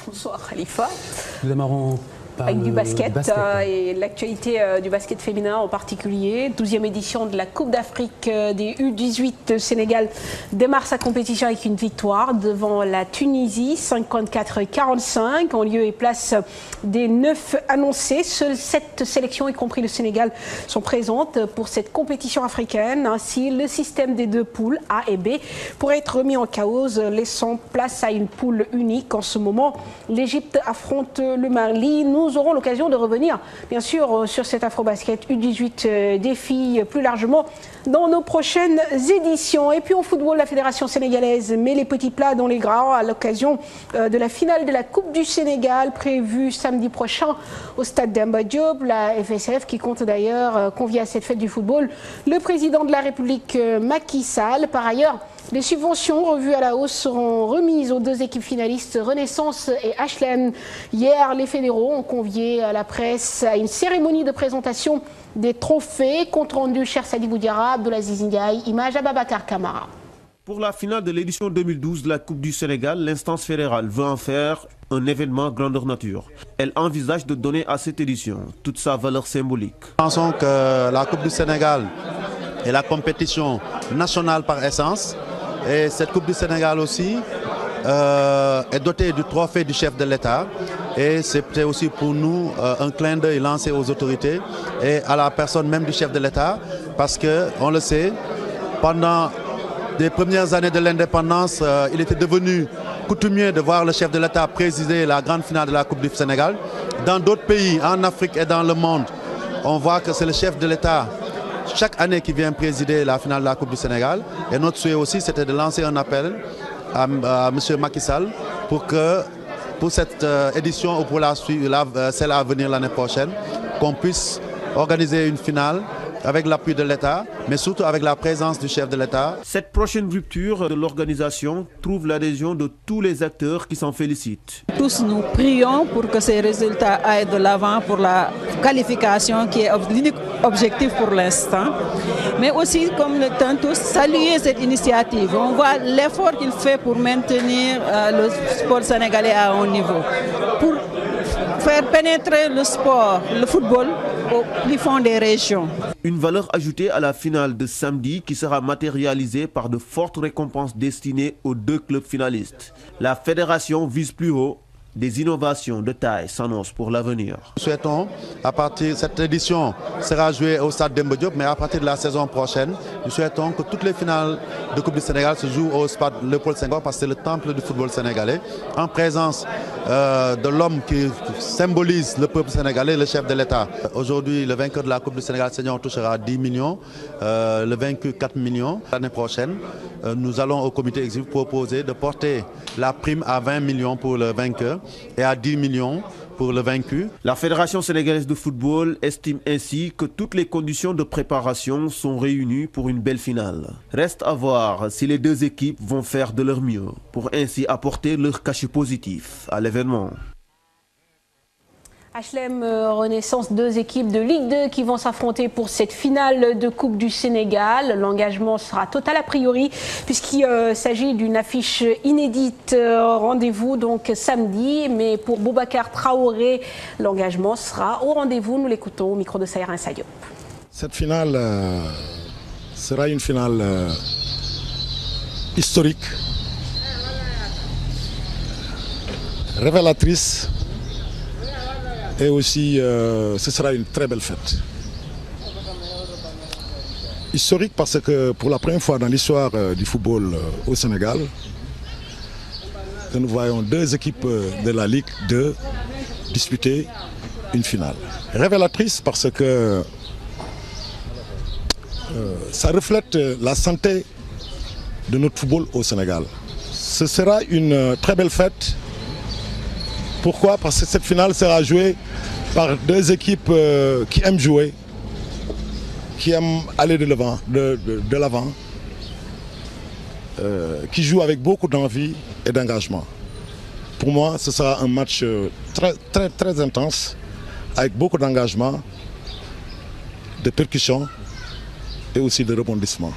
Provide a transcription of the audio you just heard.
Bonsoir Khalifa. Nous démarrons avec du basket, et l'actualité du basket féminin en particulier. 12e édition de la Coupe d'Afrique des U18. Sénégal démarre sa compétition avec une victoire devant la Tunisie, 54-45, en lieu et place des 9 annoncés. Seules 7 sélections, y compris le Sénégal, sont présentes pour cette compétition africaine. Ainsi, le système des 2 poules, A et B, pourrait être remis en cause, laissant place à une poule unique. En ce moment, l'Égypte affronte le Mali. Nous aurons l'occasion de revenir, bien sûr, sur cet Afrobasket U18 des filles plus largement dans nos prochaines éditions. Et puis au football, la Fédération sénégalaise met les petits plats dans les gras à l'occasion de la finale de la Coupe du Sénégal prévue samedi prochain au stade Demba Diop. La FSF qui compte d'ailleurs convier à cette fête du football le président de la République Macky Sall. Par ailleurs, les subventions revues à la hausse seront remises aux 2 équipes finalistes Renaissance et HLM. Hier, les fédéraux ont convié à la presse à une cérémonie de présentation des trophées. Compte rendu, cher Sadi Boudiara, Abdelaziz Ndiaye, image à Babacar Camara. Pour la finale de l'édition 2012 de la Coupe du Sénégal, l'instance fédérale veut en faire un événement grandeur nature. Elle envisage de donner à cette édition toute sa valeur symbolique. Nous pensons que la Coupe du Sénégal est la compétition nationale par essence. Et cette Coupe du Sénégal aussi est dotée du trophée du chef de l'État. Et c'était aussi pour nous un clin d'œil lancé aux autorités et à la personne même du chef de l'État. Parce qu'on le sait, pendant les premières années de l'indépendance, il était devenu coutumier de voir le chef de l'État présider la grande finale de la Coupe du Sénégal. Dans d'autres pays, en Afrique et dans le monde, on voit que c'est le chef de l'État chaque année qui vient présider la finale de la Coupe du Sénégal. Et notre souhait aussi, c'était de lancer un appel à M. Macky Sall pour cette édition ou pour celle à venir l'année prochaine, qu'on puisse organiser une finale avec l'appui de l'État, mais surtout avec la présence du chef de l'État. Cette prochaine rupture de l'organisation trouve l'adhésion de tous les acteurs qui s'en félicitent. Tous nous prions pour que ces résultats aillent de l'avant pour la qualification qui est l'unique objectif pour l'instant. Mais aussi, comme le temps tous, saluer cette initiative. On voit l'effort qu'il fait pour maintenir le sport sénégalais à un niveau. Pour faire pénétrer le sport, le football, au plus fond des régions. Une valeur ajoutée à la finale de samedi qui sera matérialisée par de fortes récompenses destinées aux 2 clubs finalistes. La fédération vise plus haut. Des innovations de taille s'annoncent pour l'avenir. Nous souhaitons, à partir de cette édition sera jouée au stade Demba Diop, mais à partir de la saison prochaine, nous souhaitons que toutes les finales de Coupe du Sénégal se jouent au stade Léopold Senghor parce que c'est le temple du football sénégalais, en présence de l'homme qui symbolise le peuple sénégalais, le chef de l'État. Aujourd'hui, le vainqueur de la Coupe du Sénégal senior touchera 10 millions, le vaincu 4 millions. L'année prochaine, nous allons au comité exécutif proposer de porter la prime à 20 millions pour le vainqueur et à 10 millions pour le vaincu. La Fédération sénégalaise de football estime ainsi que toutes les conditions de préparation sont réunies pour une belle finale. Reste à voir si les 2 équipes vont faire de leur mieux pour ainsi apporter leur cachet positif à l'événement. HLM Renaissance, 2 équipes de Ligue 2 qui vont s'affronter pour cette finale de Coupe du Sénégal. L'engagement sera total a priori puisqu'il s'agit d'une affiche inédite. Rendez-vous donc samedi, mais pour Boubacar Traoré, l'engagement sera au rendez-vous. Nous l'écoutons au micro de Saïra Sadio. Cette finale sera une finale historique, révélatrice. Et aussi, ce sera une très belle fête. Historique parce que pour la première fois dans l'histoire du football au Sénégal, nous voyons 2 équipes de la Ligue 2 disputer une finale. Révélatrice parce que ça reflète la santé de notre football au Sénégal. Ce sera une très belle fête. Pourquoi? Parce que cette finale sera jouée par 2 équipes qui aiment jouer, qui aiment aller de l'avant, qui jouent avec beaucoup d'envie et d'engagement. Pour moi, ce sera un match très intense, avec beaucoup d'engagement, de percussion et aussi de rebondissement.